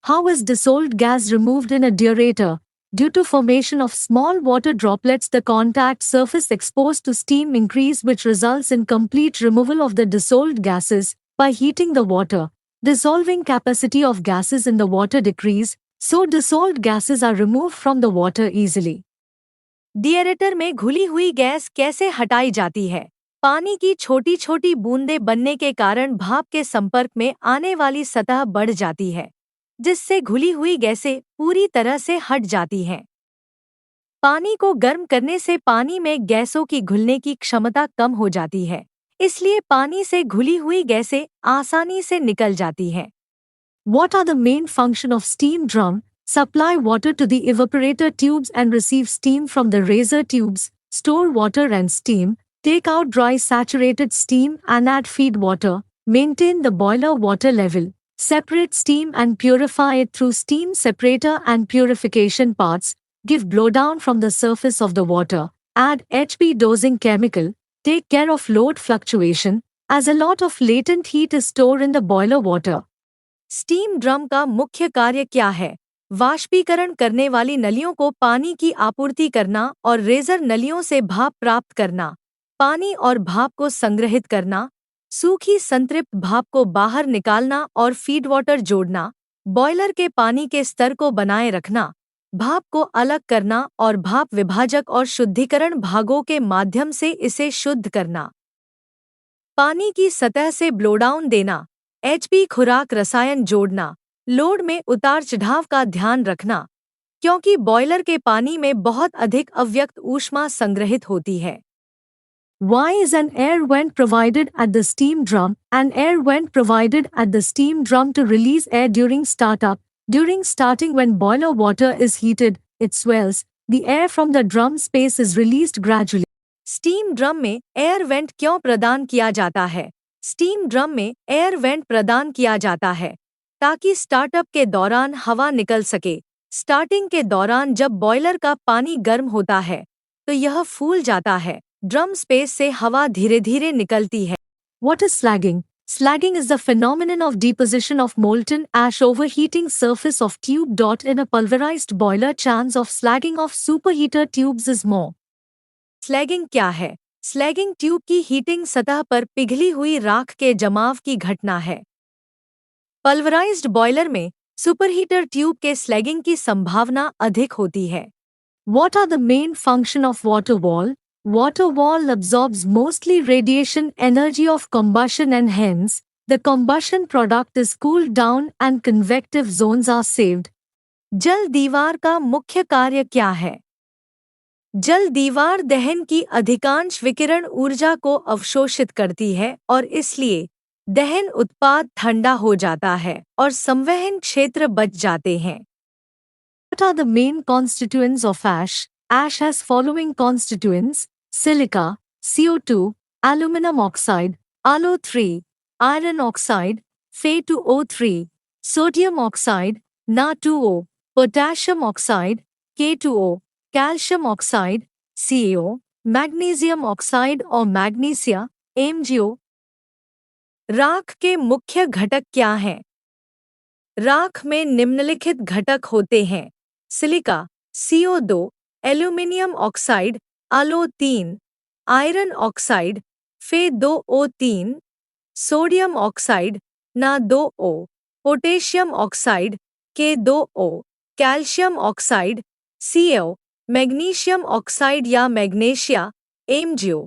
How is dissolved gas removed in a deaerator? Due to formation of small water droplets, the contact surface exposed to steam increase, which results in complete removal of the dissolved gases. By heating the water, dissolving capacity of gases in the water decrease, so dissolved gases are removed from the water easily. Deaerator में घुली हुई gas कैसे हटाई जाती है? पानी की छोटी छोटी बूंदें बनने के कारण भाप के संपर्क में आने वाली सतह बढ़ जाती है, जिससे घुली हुई गैसें पूरी तरह से हट जाती हैं। पानी को गर्म करने से पानी में गैसों की घुलने की क्षमता कम हो जाती है, इसलिए पानी से घुली हुई गैसें आसानी से निकल जाती हैं। What are the main function of steam drum? Supply water to the evaporator tubes and receive steam from the riser tubes, store water and steam, take out dry saturated steam and add feed water, maintain the boiler water level, separate steam and purify it through steam separator and purification parts, give blowdown from the surface of the water, add HP dosing chemical, take care of load fluctuation, as a lot of latent heat is stored in the boiler water. Steam drum का मुख्य कार्य क्या है? वाष्पीकरण करने वाली नलियों को पानी की आपूर्ति करना और रेजर नलियों से भाप प्राप्त करना, पानी और भाप को संग्रहित करना, सूखी संतृप्त भाप को बाहर निकालना और फीड वाटर जोड़ना, बॉयलर के पानी के स्तर को बनाए रखना, भाप को अलग करना और भाप विभाजक और शुद्धिकरण भागों के माध्यम से इसे शुद्ध करना। पानी की सतह से ब्लोडाउन देना, एचपी खुराक रसायन जोड़ना, लोड में उतार चढ़ाव का ध्यान रखना, क्योंकि बॉयलर के पानी में बहुत अधिक अव्यक्त ऊष्मा संग्रहित होती है। Why is an air vent provided at the steam drum? An air vent provided at the steam drum to release air during startup. During starting, when boiler water is heated, it swells. The air from the drum space is released gradually. Steam drum में air vent क्यों प्रदान किया जाता है? Steam drum में air vent प्रदान किया जाता है ताकि स्टार्टअप के दौरान हवा निकल सके। स्टार्टिंग के दौरान जब बॉयलर का पानी गर्म होता है तो यह फूल जाता है, ड्रम स्पेस से हवा धीरे धीरे निकलती है। What is slagging? Slagging is the phenomenon of deposition of molten ash over heating surface of tube. In a pulverized boiler, chance of slagging of superheater tubes is more. Slagging क्या है? Slagging tube की heating सतह पर पिघली हुई राख के जमाव की घटना है। पल्वराइज्ड बॉयलर में सुपरहीटर ट्यूब के स्लैगिंग की संभावना अधिक होती है। What are the main function of water wall? Water wall absorbs mostly radiation energy of combustion and hence, the combustion product is cooled down and convective zones are saved. जल दीवार का मुख्य कार्य क्या है? जल दीवार दहन की अधिकांश विकिरण ऊर्जा को अवशोषित करती है और इसलिए दहन उत्पाद ठंडा हो जाता है और संवहन क्षेत्र बच जाते हैं। What are the main constituents of ash? Ash has following constituents: silica, CO2, aluminum oxide, AlO3, iron oxide, Fe2O3, sodium oxide, Na2O, potassium oxide, K2O, calcium oxide, CaO, magnesium oxide और magnesia, MgO। राख के मुख्य घटक क्या हैं? राख में निम्नलिखित घटक होते हैं: silica, CO2, aluminium oxide, AlO3, iron oxide, Fe2O3, sodium oxide, Na2O, potassium oxide, K2O, calcium oxide, CaO, magnesium oxide या मैग्नेशिया, MgO।